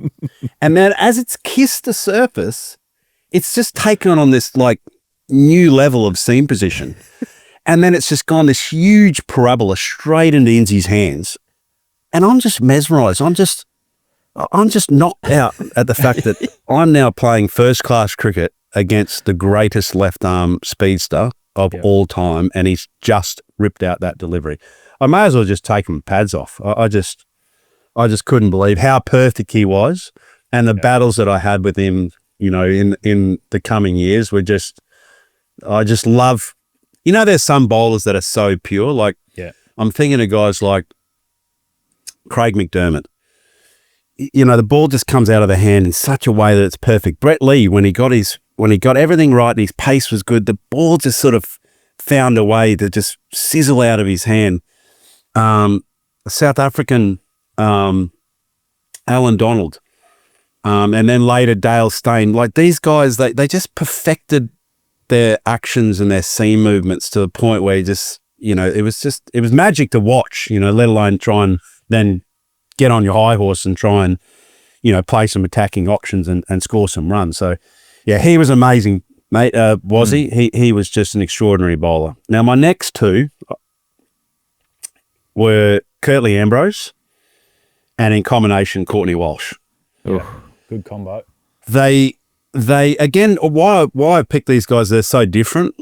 and then as it's kissed the surface, it's just taken on this like new level of seam position, and then it's just gone this huge parabola straight into Inzi's hands, and I'm just mesmerised. I'm just knocked out at the fact that I'm now playing first-class cricket against the greatest left-arm speedster of all time, and he's just ripped out that delivery. I may as well just take my pads off. I just couldn't believe how perfect he was, and the battles that I had with him, in the coming years were just. I just love. There's some bowlers that are so pure. Like, I'm thinking of guys like Craig McDermott. The ball just comes out of the hand in such a way that it's perfect. Brett Lee, when he got everything right and his pace was good, the ball just sort of found a way to just sizzle out of his hand. South African Alan Donald, and then later Dale Steyn. Like these guys, they just perfected their actions and their seam movements to the point where it was magic to watch. Let alone try and then get on your high horse and try and, play some attacking options and score some runs. So, he was amazing, mate. Wazzy, he was just an extraordinary bowler. Now, my next two were Curtly Ambrose and in combination Courtney Walsh. Yeah, good combo. They again, why I picked these guys, they're so different.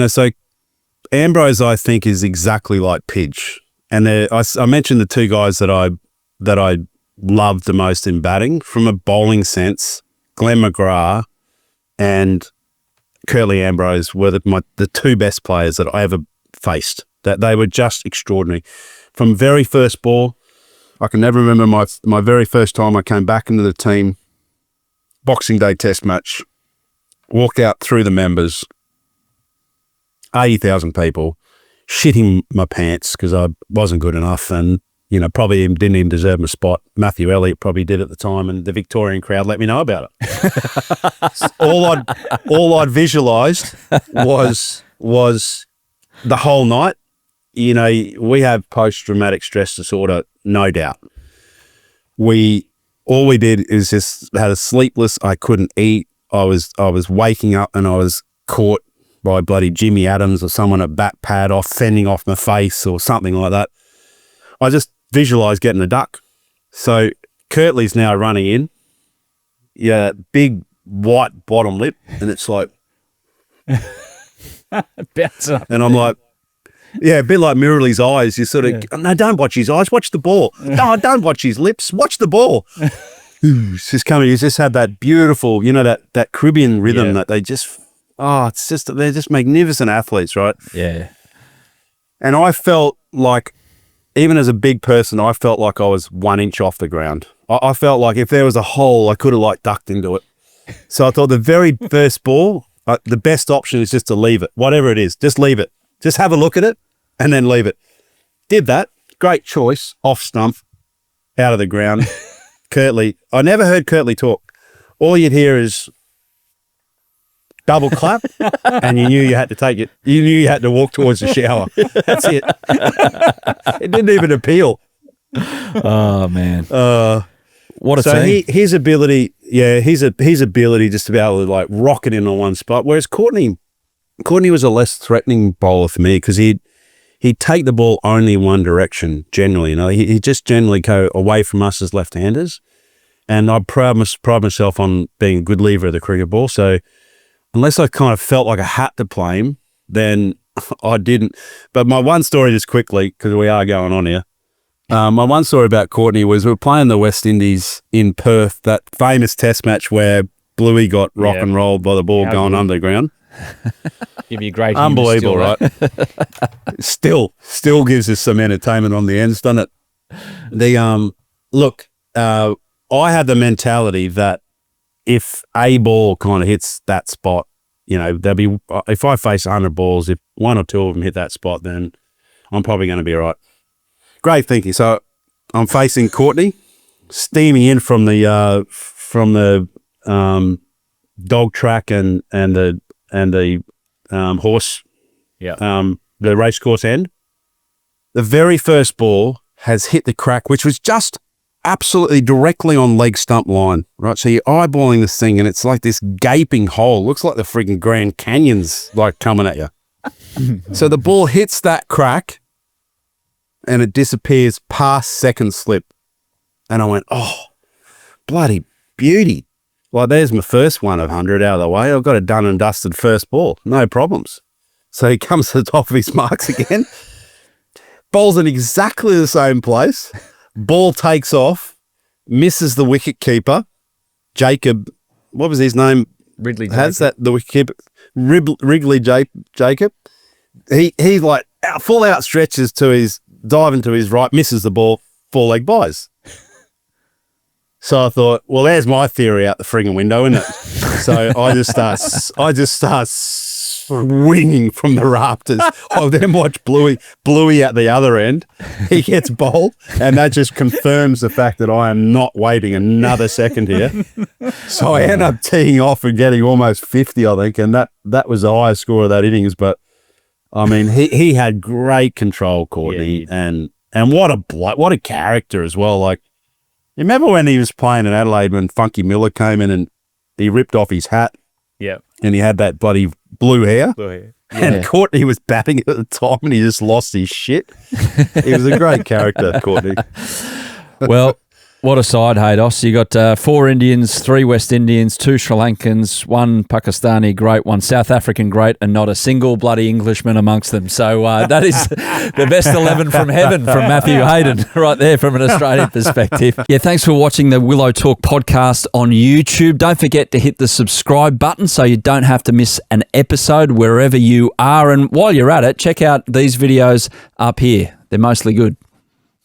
So Ambrose, I think, is exactly like Pidge. And I mentioned the two guys that I loved the most in batting from a bowling sense. Glenn McGrath and Curtly Ambrose were the two best players that I ever faced. That they were just extraordinary. From very first ball, I can never remember my very first time I came back into the team. Boxing Day Test match. Walked out through the members. 80,000 people. Shitting my pants because I wasn't good enough and, probably didn't even deserve my spot. Matthew Elliott probably did at the time, and the Victorian crowd let me know about it. all I'd visualised was the whole night. We have post-traumatic stress disorder, no doubt. All we did is just had a sleepless, I couldn't eat. I was waking up and I was caught by bloody Jimmy Adams or someone at bat pad off fending off my face or something like that. I just visualised getting a duck. So Kirtley's now running in. Yeah, big white bottom lip, and it's like bounce up. And I'm like, yeah, a bit like Murali's eyes. You sort of, no, don't watch his eyes, watch the ball. No, don't watch his lips, watch the ball. It's just coming. He's just had that beautiful, you know, that Caribbean rhythm that they just, it's just, they're just magnificent athletes, right? Yeah. And I felt like, even as a big person, I felt like I was 1 inch off the ground. I felt like if there was a hole, I could have like ducked into it. So I thought the very first ball, the best option is just to leave it, whatever it is, just leave it. Just have a look at it and then leave it. Did that. Great choice. Off stump, out of the ground. Kirtley. I never heard Kirtley talk. All you'd hear is double clap, and you knew you had to take it. You knew you had to walk towards the shower. That's it. It didn't even appeal. Oh man. What a so team. His ability, his ability just to be able to like rock it in on one spot. Whereas Courtney was a less threatening bowler for me because he'd take the ball only one direction generally. You know, he just generally go away from us as left-handers. And I pride myself on being a good lever of the cricket ball. So unless I kind of felt like I had to play him, then I didn't. But my one story, just quickly, because we are going on here. My one story about Courtney was we were playing the West Indies in Perth, that famous test match where Bluey got rock and rolled by the ball going underground. Give you great unbelievable, right? still gives us some entertainment on the ends, doesn't it? The look, I had the mentality that if a ball kind of hits that spot, you know, there'll be, if I face 100 balls, if one or two of them hit that spot, then I'm probably going to be all right. Great thinking. So I'm facing Courtney, steaming in from the dog track and the horse, the race course end. The very first ball has hit the crack, which was just absolutely directly on leg stump line, right? So you're eyeballing this thing and it's like this gaping hole. Looks like the freaking Grand Canyon's like coming at you. So the ball hits that crack and it disappears past second slip. And I went, oh, bloody beauty. Well, there's my first one of 100 out of the way. I've got a done and dusted first ball. No problems. So he comes to the top of his marks again. Ball's in exactly the same place. Ball takes off, misses the wicket keeper. Jacob, what was his name? Ridley Jacob. Has that, the wicket keeper? Wrigley Jacob. He like full out stretches to his, diving to his right, misses the ball, 4-leg buys. So I thought, well, there's my theory out the frigging window, isn't it? So I just start swinging from the rafters. I then watch Bluey at the other end. He gets bowled, and that just confirms the fact that I am not waiting another second here. So I end up teeing off and getting almost 50, I think, and that was the highest score of that innings. But I mean, he had great control, Courtney, and what a character as well. Like, you remember when he was playing in Adelaide when Funky Miller came in and he ripped off his hat? Yeah. And he had that bloody blue hair. Blue hair. And Courtney was batting at the time and he just lost his shit. He was a great character, Courtney. Well, what a side, Haydos. You got 4 Indians, 3 West Indians, 2 Sri Lankans, 1 Pakistani great, 1 South African great, and not a single bloody Englishman amongst them. So that is the best 11 from heaven from Matthew Hayden right there from an Australian perspective. Yeah, thanks for watching the Willow Talk podcast on YouTube. Don't forget to hit the subscribe button so you don't have to miss an episode wherever you are. And while you're at it, check out these videos up here. They're mostly good.